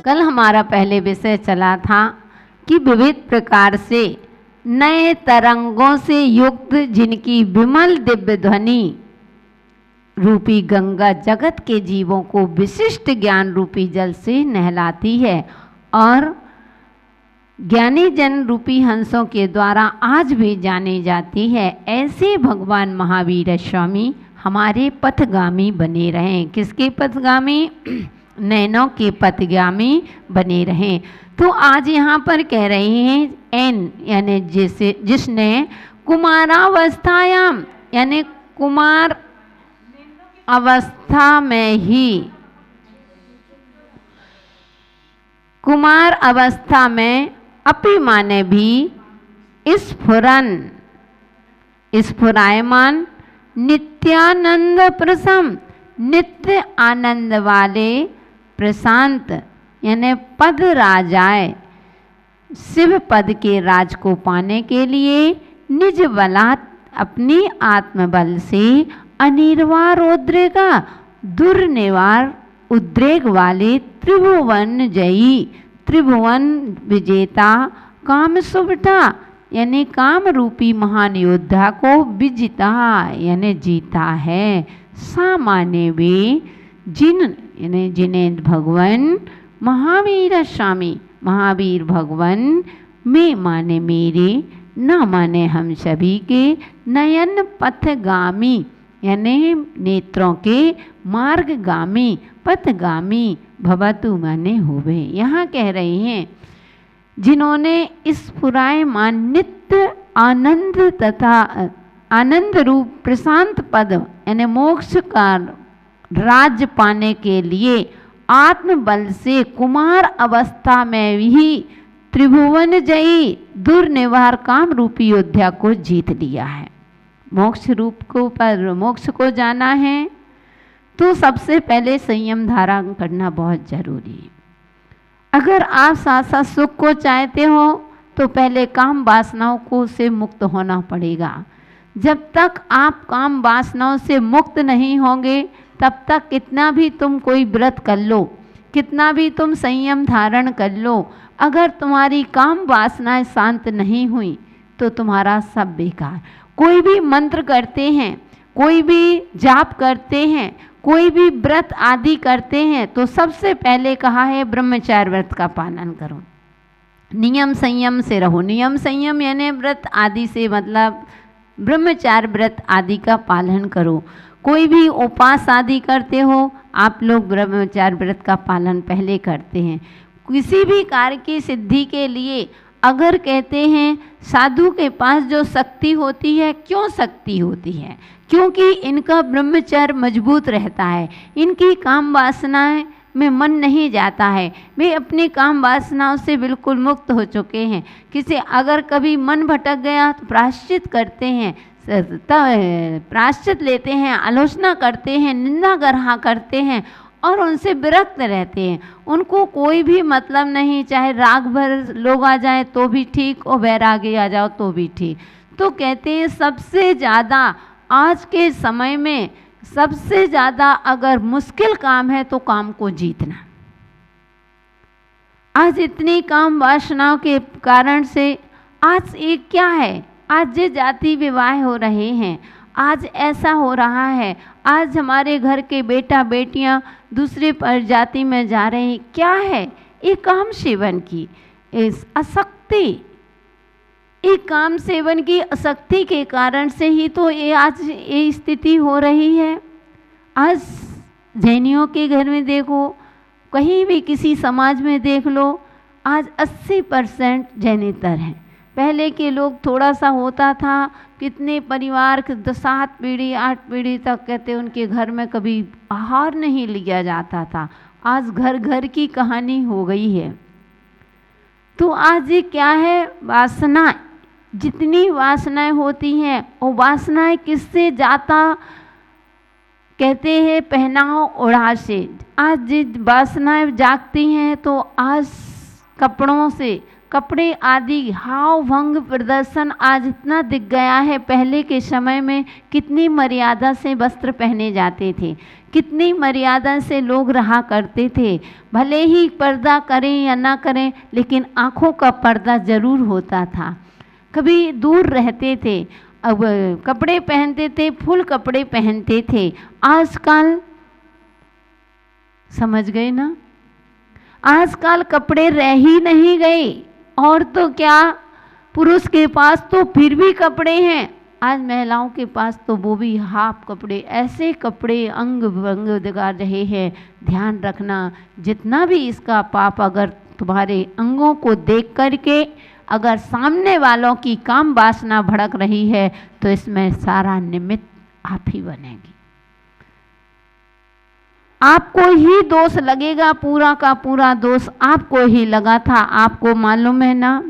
कल हमारा पहले विषय चला था कि विविध प्रकार से नए तरंगों से युक्त जिनकी विमल दिव्य ध्वनि रूपी गंगा जगत के जीवों को विशिष्ट ज्ञान रूपी जल से नहलाती है और ज्ञानी जन रूपी हंसों के द्वारा आज भी जानी जाती है। ऐसे भगवान महावीर स्वामी हमारे पथगामी बने रहें। किसके पथगामी? नैनों के पथगामी बने रहें। तो आज यहाँ पर कह रहे हैं एन यानी जिसने कुमारावस्थायाम यानी कुमार अवस्था में ही कुमार अवस्था में अपि माने भी स्फुरायमान नित्यानंद प्रसम नित्य आनंद वाले प्रशांत यानी पद राजाए शिव पद के राज को पाने के लिए निज बलात् अपनी आत्मबल से अनिर्वार उद्रेगा दुर्निवार उद्रेक वाले त्रिभुवन जयी त्रिभुवन विजेता काम सुबटा यानी काम रूपी महान योद्धा को विजिता यानी जीता है। सामान्य वे जिन्हें भगवान महावीर स्वामी महावीर भगवान में माने मेरे न माने हम सभी के नयन पथगामी यानी नेत्रों के मार्गगामी पथगामी भवतु माने होवे। यहाँ कह रहे हैं जिन्होंने इस पुरायमान नित्य आनंद तथा आनंद रूप प्रशांत पद यानी मोक्ष का राज्य पाने के लिए आत्मबल से कुमार अवस्था में ही त्रिभुवन जयी दुर्निवार काम रूपी योद्धा को जीत लिया है। मोक्ष रूप को पर मोक्ष को जाना है तो सबसे पहले संयम धारण करना बहुत जरूरी है। अगर आप साथ साथ सुख को चाहते हो तो पहले काम वासनाओं को से मुक्त होना पड़ेगा। जब तक आप काम वासनाओं से मुक्त नहीं होंगे तब तक कितना भी तुम कोई व्रत कर लो कितना भी तुम संयम धारण कर लो अगर तुम्हारी काम वासनाएं शांत नहीं हुई तो तुम्हारा सब बेकार। कोई भी मंत्र करते हैं कोई भी जाप करते हैं कोई भी व्रत आदि करते हैं तो सबसे पहले कहा है ब्रह्मचार्य व्रत का पालन करो नियम संयम से रहो। नियम संयम यानी व्रत आदि से मतलब ब्रह्मचार्य व्रत आदि का पालन करो। कोई भी उपास आदि करते हो आप लोग ब्रह्मचार्य व्रत का पालन पहले करते हैं। किसी भी कार्य की सिद्धि के लिए अगर कहते हैं साधु के पास जो शक्ति होती है क्यों शक्ति होती है? क्योंकि इनका ब्रह्मचर्य मजबूत रहता है। इनकी काम वासनाएं में मन नहीं जाता है। वे अपनी काम वासनाओं से बिल्कुल मुक्त हो चुके हैं। किसी अगर कभी मन भटक गया तो प्रायश्चित करते हैं प्रायश्चित लेते हैं आलोचना करते हैं निंदा ग्रहा करते हैं और उनसे विरक्त रहते हैं। उनको कोई भी मतलब नहीं चाहे राग भर लोग आ जाए तो भी ठीक और वैरागी आ जाओ तो भी ठीक। तो कहते हैं सबसे ज़्यादा आज के समय में सबसे ज़्यादा अगर मुश्किल काम है तो काम को जीतना। आज इतनी काम वासनाओं के कारण से आज ये क्या है आज ये जाति विवाह हो रहे हैं आज ऐसा हो रहा है आज हमारे घर के बेटा बेटियां दूसरे पर जाति में जा रहे हैं। क्या है ये काम सेवन की इस आसक्ति ये काम सेवन की आसक्ति के कारण से ही तो ये आज ये स्थिति हो रही है। आज जैनियों के घर में देखो कहीं भी किसी समाज में देख लो आज 80% जैनेतर हैं। पहले के लोग थोड़ा सा होता था कितने परिवार 7 पीढ़ी 8 पीढ़ी तक कहते उनके घर में कभी आहार नहीं लिया जाता था। आज घर घर की कहानी हो गई है। तो आज ये क्या है वासना जितनी वासनाएं होती हैं वो वासनाएं किससे जाता कहते हैं पहनाओ ओढ़ा से। आज वासनाएं जागती हैं तो आज कपड़ों से कपड़े आदि हाव भंग प्रदर्शन आज इतना दिख गया है। पहले के समय में कितनी मर्यादा से वस्त्र पहने जाते थे, कितनी मर्यादा से लोग रहा करते थे। भले ही पर्दा करें या ना करें, लेकिन आँखों का पर्दा जरूर होता था। कभी दूर रहते थे, अब कपड़े पहनते थे, फुल कपड़े पहनते थे। आजकल समझ गए ना, आजकल कपड़े रह ही नहीं गए। और तो क्या, पुरुष के पास तो फिर भी कपड़े हैं, आज महिलाओं के पास तो वो भी हाफ कपड़े, ऐसे कपड़े अंग भंग दिखा रहे हैं। ध्यान रखना, जितना भी इसका पाप अगर तुम्हारे अंगों को देख करके अगर सामने वालों की काम वासना भड़क रही है, तो इसमें सारा निमित्त आप ही बनेगी। आपको ही दोष लगेगा, पूरा का पूरा दोष आपको ही लगा था। आपको मालूम है ना,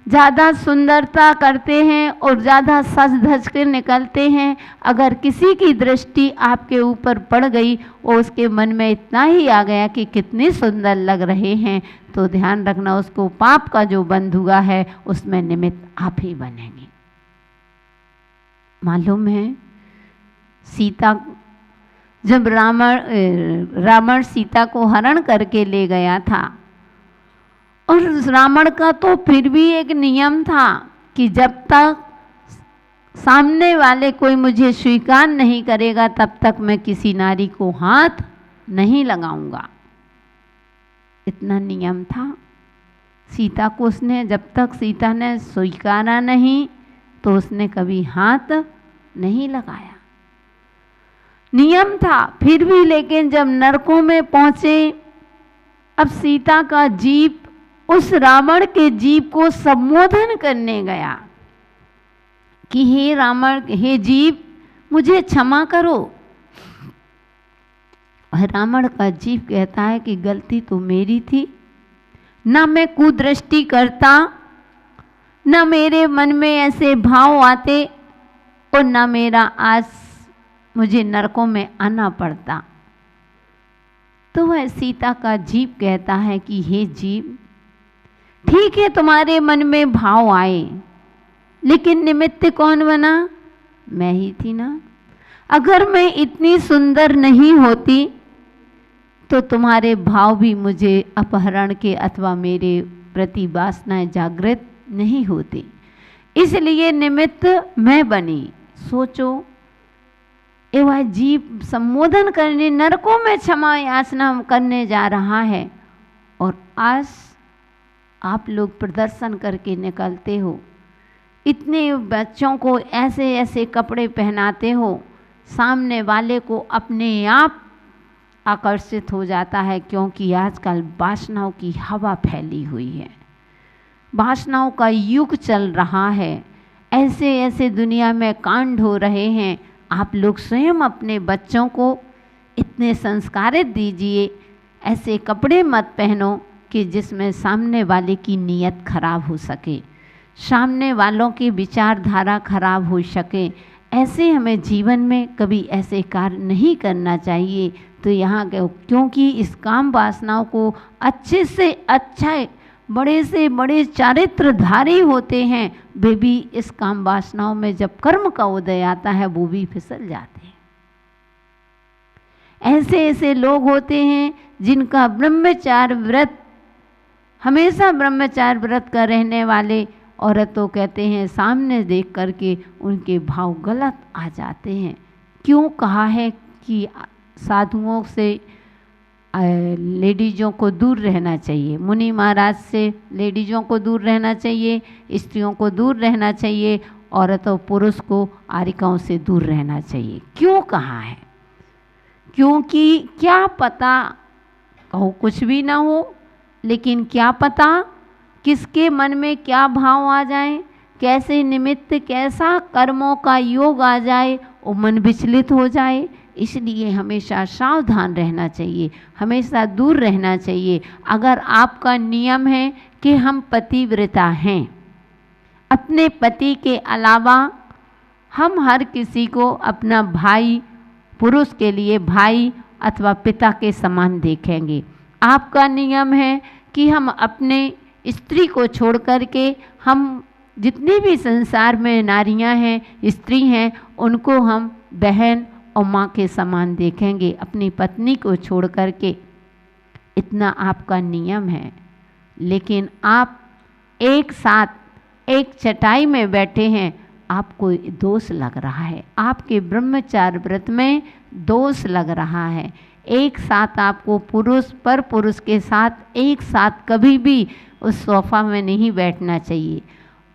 ज़्यादा सुंदरता करते हैं और ज़्यादा सज धज कर निकलते हैं, अगर किसी की दृष्टि आपके ऊपर पड़ गई और उसके मन में इतना ही आ गया कि कितने सुंदर लग रहे हैं, तो ध्यान रखना, उसको पाप का जो बंध हुआ है उसमें निमित्त आप ही बनेंगे। मालूम है, सीता जब रावण सीता को हरण करके ले गया था, और रावण का तो फिर भी एक नियम था कि जब तक सामने वाले कोई मुझे स्वीकार नहीं करेगा, तब तक मैं किसी नारी को हाथ नहीं लगाऊंगा। इतना नियम था। सीता को उसने, जब तक सीता ने स्वीकारा नहीं, तो उसने कभी हाथ नहीं लगाया। नियम था। फिर भी लेकिन जब नरकों में पहुंचे, अब सीता का जीव उस रावण के जीव को संबोधन करने गया कि हे रावण, हे जीव, मुझे क्षमा करो। रावण का जीव कहता है कि गलती तो मेरी थी, ना मैं कुदृष्टि करता, ना मेरे मन में ऐसे भाव आते, और ना मेरा आज मुझे नरकों में आना पड़ता। तो वह सीता का जीव कहता है कि हे जीव, ठीक है तुम्हारे मन में भाव आए, लेकिन निमित्त कौन बना? मैं ही थी ना। अगर मैं इतनी सुंदर नहीं होती तो तुम्हारे भाव भी मुझे अपहरण के अथवा मेरे प्रति वासनाएं जागृत नहीं होती, इसलिए निमित्त मैं बनी। सोचो, वह जीव संबोधन करने, नरकों में क्षमा याचना करने जा रहा है, और आज आप लोग प्रदर्शन करके निकलते हो, इतने बच्चों को ऐसे ऐसे कपड़े पहनाते हो, सामने वाले को अपने आप आकर्षित हो जाता है, क्योंकि आजकल वासनाओं की हवा फैली हुई है, वासनाओं का युग चल रहा है। ऐसे ऐसे दुनिया में कांड हो रहे हैं। आप लोग स्वयं अपने बच्चों को इतने संस्कारित दीजिए, ऐसे कपड़े मत पहनो कि जिसमें सामने वाले की नीयत खराब हो सके, सामने वालों की विचारधारा खराब हो सके। ऐसे हमें जीवन में कभी ऐसे कार्य नहीं करना चाहिए। तो यहाँ क्योंकि इस काम वासनाओं को अच्छे से अच्छा, बड़े से बड़े चारित्रधारी होते हैं, वे भी इस काम वासनाओं में जब कर्म का उदय आता है वो भी फिसल जाते हैं। ऐसे ऐसे लोग होते हैं जिनका ब्रह्मचार्य व्रत, हमेशा ब्रह्मचार्य व्रत का रहने वाले औरतों कहते हैं, सामने देख करके उनके भाव गलत आ जाते हैं। क्यों कहा है कि साधुओं से लेडीज़ों को दूर रहना चाहिए, मुनि महाराज से लेडीज़ों को दूर रहना चाहिए, स्त्रियों को दूर रहना चाहिए, औरतों पुरुष को आरिकाओं से दूर रहना चाहिए। क्यों कहा है? क्योंकि क्या पता, कहो कुछ भी ना हो, लेकिन क्या पता किसके मन में क्या भाव आ जाए, कैसे निमित्त, कैसा कर्मों का योग आ जाए, वो मन विचलित हो जाए। इसलिए हमेशा सावधान रहना चाहिए, हमेशा दूर रहना चाहिए। अगर आपका नियम है कि हम पतिव्रता हैं, अपने पति के अलावा हम हर किसी को अपना भाई, पुरुष के लिए भाई अथवा पिता के समान देखेंगे। आपका नियम है कि हम अपने स्त्री को छोड़ कर के हम जितनी भी संसार में नारियां हैं, स्त्री हैं, उनको हम बहन और माँ के समान देखेंगे, अपनी पत्नी को छोड़ कर के। इतना आपका नियम है। लेकिन आप एक साथ एक चटाई में बैठे हैं, आपको दोष लग रहा है, आपके ब्रह्मचार्य व्रत में दोष लग रहा है। एक साथ आपको पुरुष पर पुरुष के साथ एक साथ कभी भी उस सोफा में नहीं बैठना चाहिए।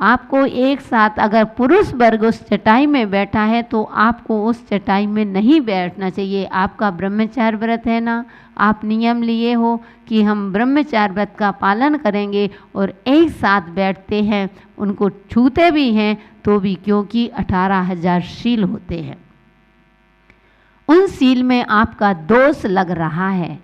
आपको एक साथ अगर पुरुष वर्ग उस चटाई में बैठा है तो आपको उस चटाई में नहीं बैठना चाहिए। आपका ब्रह्मचार्य व्रत है ना, आप नियम लिए हो कि हम ब्रह्मचार्य व्रत का पालन करेंगे और एक साथ बैठते हैं, उनको छूते भी हैं तो भी, क्योंकि 18,000 शील होते हैं। उन शील में आपका दोष लग रहा है।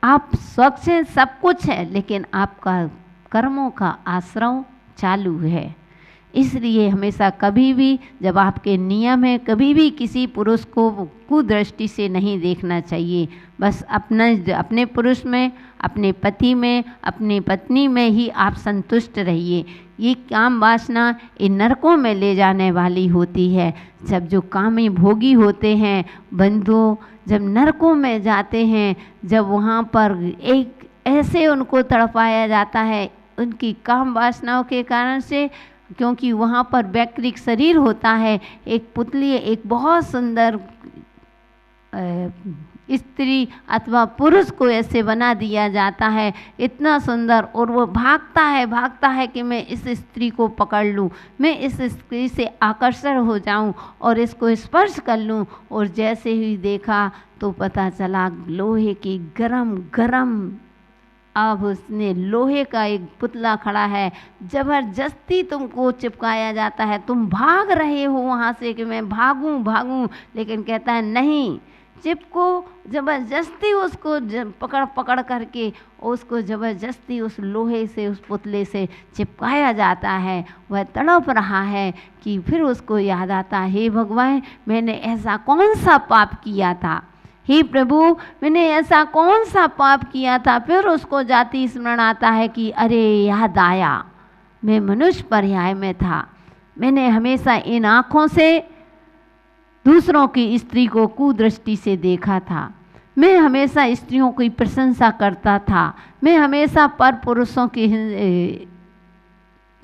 आप स्वच्छ हैं, सब कुछ है, लेकिन आपका कर्मों का आश्रम चालू है। इसलिए हमेशा कभी भी जब आपके नियम है, कभी भी किसी पुरुष को कुदृष्टि से नहीं देखना चाहिए। बस अपने पुरुष में, अपने पति में, अपनी पत्नी में ही आप संतुष्ट रहिए। ये काम वासना इन नरकों में ले जाने वाली होती है। जब जो कामी भोगी होते हैं बंधु, जब नरकों में जाते हैं, जब वहाँ पर एक ऐसे उनको तड़पाया जाता है उनकी काम वासनाओं के कारण से, क्योंकि वहाँ पर वैकृतिक शरीर होता है, एक पुतली, एक बहुत सुंदर स्त्री अथवा पुरुष को ऐसे बना दिया जाता है, इतना सुंदर, और वो भागता है कि मैं इस स्त्री को पकड़ लूँ, मैं इस स्त्री से आकर्षण हो जाऊँ और इसको स्पर्श कर लूँ। और जैसे ही देखा तो पता चला लोहे की गरम अब उसने लोहे का एक पुतला खड़ा है, ज़बरदस्ती तुमको चिपकाया जाता है, तुम भाग रहे हो वहाँ से कि मैं भागूं, लेकिन कहता है नहीं, चिपको, ज़बरदस्ती उसको पकड़ करके उसको ज़बरदस्ती उस लोहे से, उस पुतले से चिपकाया जाता है। वह तड़प रहा है कि फिर उसको याद आता, हे भगवान, मैंने ऐसा कौन सा पाप किया था, हे प्रभु, मैंने ऐसा कौन सा पाप किया था। फिर उसको जाति स्मरण आता है कि अरे याद आया, मैं मनुष्य पर्याय में था, मैंने हमेशा इन आँखों से दूसरों की स्त्री को कुदृष्टि से देखा था, मैं हमेशा स्त्रियों की प्रशंसा करता था, मैं हमेशा पर पुरुषों की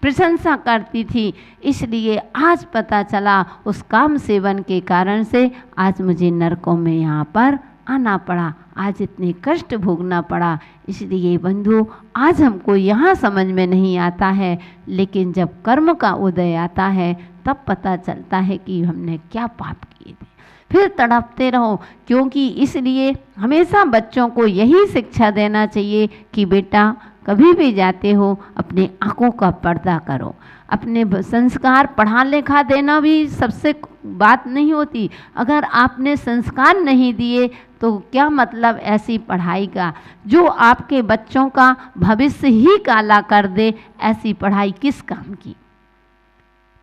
प्रशंसा करती थी। इसलिए आज पता चला उस काम सेवन के कारण से आज मुझे नरकों में यहाँ पर आना पड़ा, आज इतने कष्ट भोगना पड़ा। इसलिए बंधु, आज हमको यहाँ समझ में नहीं आता है, लेकिन जब कर्म का उदय आता है तब पता चलता है कि हमने क्या पाप किए थे। फिर तड़पते रहो, क्योंकि इसलिए हमेशा बच्चों को यही शिक्षा देना चाहिए कि बेटा कभी भी जाते हो अपने आँखों का पर्दा करो। अपने संस्कार, पढ़ा लिखा देना भी सबसे बात नहीं होती, अगर आपने संस्कार नहीं दिए तो क्या मतलब ऐसी पढ़ाई का जो आपके बच्चों का भविष्य ही काला कर दे। ऐसी पढ़ाई किस काम की।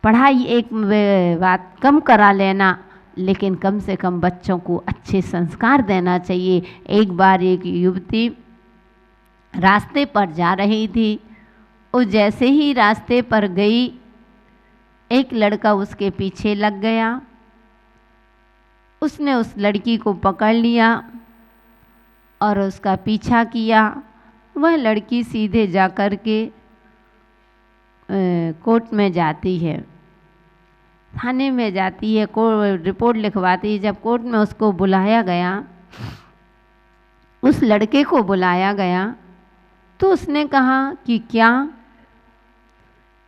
पढ़ाई एक बात कम करा लेना, लेकिन कम से कम बच्चों को अच्छे संस्कार देना चाहिए। एक बार एक युवती रास्ते पर जा रही थी, और जैसे ही रास्ते पर गई एक लड़का उसके पीछे लग गया। उसने उस लड़की को पकड़ लिया और उसका पीछा किया। वह लड़की सीधे जा कर के कोर्ट में जाती है, थाने में जाती है, रिपोर्ट लिखवाती है। जब कोर्ट में उसको बुलाया गया, उस लड़के को बुलाया गया, तो उसने कहा कि क्या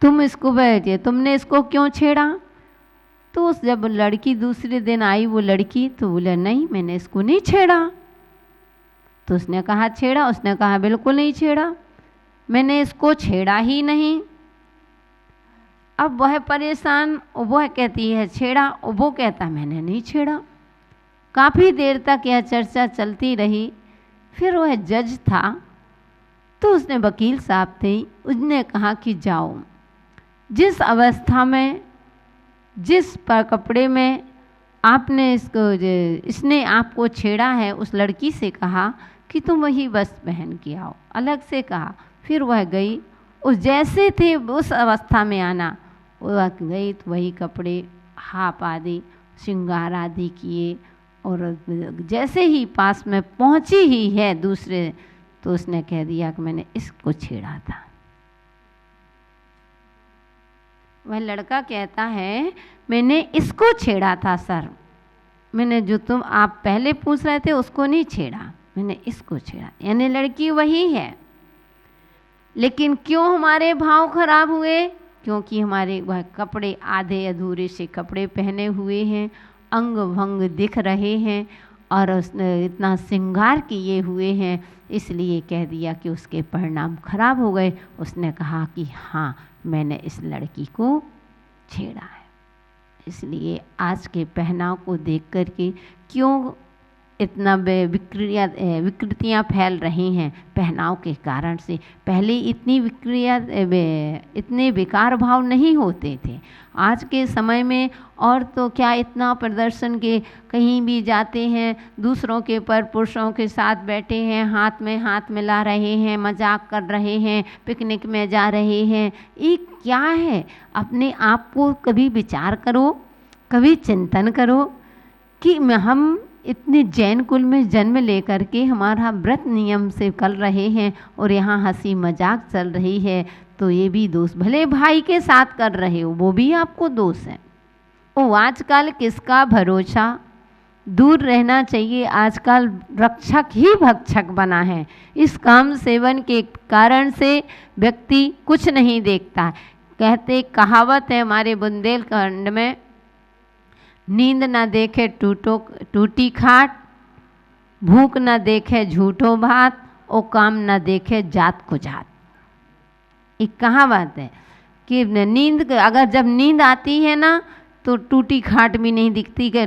तुम इसको बैठे, तुमने इसको क्यों छेड़ा। तो उस जब लड़की दूसरे दिन आई, वो लड़की, तो बोले नहीं, मैंने इसको नहीं छेड़ा। तो उसने कहा छेड़ा, उसने कहा बिल्कुल नहीं छेड़ा, मैंने इसको छेड़ा ही नहीं। अब वह परेशान, वह कहती है छेड़ा, वो कहता मैंने नहीं छेड़ा। काफ़ी देर तक यह चर्चा चलती रही। फिर वह जज था, तो उसने वकील साहब थे, उसने कहा कि जाओ, जिस अवस्था में, जिस कपड़े में आपने इसने आपको छेड़ा है, उस लड़की से कहा कि तुम वही वस्त्र पहन के आओ, अलग से कहा। फिर वह गई उस जैसे थे उस अवस्था में आना। वो गई तो वही कपड़े हाप आदि श्रृंगार आदि किए, और जैसे ही पास में पहुंची ही है दूसरे, तो उसने कह दिया कि मैंने इसको छेड़ा था। वह लड़का कहता है मैंने इसको छेड़ा था सर, मैंने जो तुम आप पहले पूछ रहे थे उसको नहीं छेड़ा, मैंने इसको छेड़ा। यानी लड़की वही है, लेकिन क्यों हमारे भाव खराब हुए? क्योंकि हमारे वह कपड़े आधे अधूरे से कपड़े पहने हुए हैं, अंग भंग दिख रहे हैं, और उसने इतना श्रृंगार किए हुए हैं, इसलिए कह दिया कि उसके परिणाम खराब हो गए। उसने कहा कि हाँ मैंने इस लड़की को छेड़ा है। इसलिए आज के पहनाव को देख कर के क्यों इतना विकृतियाँ फैल रही हैं? पहनाव के कारण से। पहले इतनी इतने विकार भाव नहीं होते थे। आज के समय में और तो क्या इतना प्रदर्शन के, कहीं भी जाते हैं दूसरों के पर पुरुषों के साथ बैठे हैं, हाथ में हाथ मिला रहे हैं, मजाक कर रहे हैं, पिकनिक में जा रहे हैं। ये क्या है? अपने आप को कभी विचार करो, कभी चिंतन करो कि हम इतने जैन कुल में जन्म लेकर के हमारा व्रत नियम से कर रहे हैं और यहाँ हंसी मजाक चल रही है, तो ये भी दोष। भले भाई के साथ कर रहे हो वो भी आपको दोष है। ओ आजकल किसका भरोसा, दूर रहना चाहिए। आजकल रक्षक ही भक्षक बना है। इस काम सेवन के कारण से व्यक्ति कुछ नहीं देखता। कहते कहावत है हमारे बुंदेलखंड में, नींद न देखे टूटी खाट, भूख न देखे झूठो भात, और काम न देखे जात को जात। एक कहावत है कि नींद, अगर जब नींद आती है ना तो टूटी खाट भी नहीं दिखती कि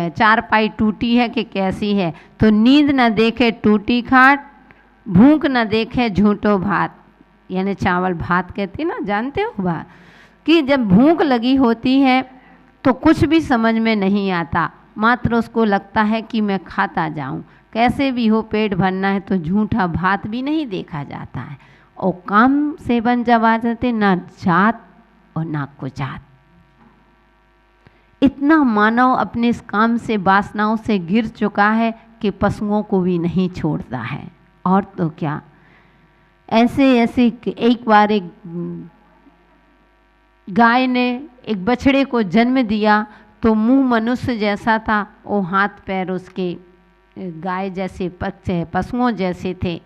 चारपाई टूटी है कि कैसी है। तो नींद न देखे टूटी खाट, भूख न देखे झूठो भात, यानी चावल भात कहती ना, जानते हो बात, कि जब भूख लगी होती है तो कुछ भी समझ में नहीं आता, मात्र उसको लगता है कि मैं खाता जाऊं, कैसे भी हो पेट भरना है, तो झूठा भात भी नहीं देखा जाता है। और काम सेवन जब आ जाते, ना जात और ना कुजात। इतना मानव अपने इस काम से वासनाओं से गिर चुका है कि पशुओं को भी नहीं छोड़ता है। और तो क्या, ऐसे ऐसे एक बार एक गाय ने एक बछड़े को जन्म दिया, तो मुंह मनुष्य जैसा था, वो हाथ पैर उसके गाय जैसे पशुओं जैसे थे।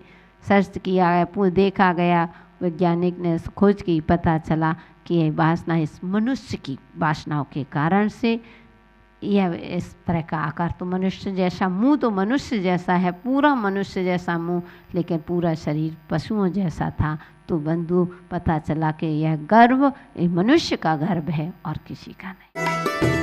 सर्च किया गया, देखा गया, वैज्ञानिक ने खोज की, पता चला कि यह वासना इस मनुष्य की वासनाओं के कारण से यह इस तरह का आकार। तो मनुष्य जैसा मुंह, तो मनुष्य जैसा है, पूरा मनुष्य जैसा मुंह, लेकिन पूरा शरीर पशुओं जैसा था। तो बंधु पता चला कि यह गर्भ मनुष्य का गर्भ है और किसी का नहीं।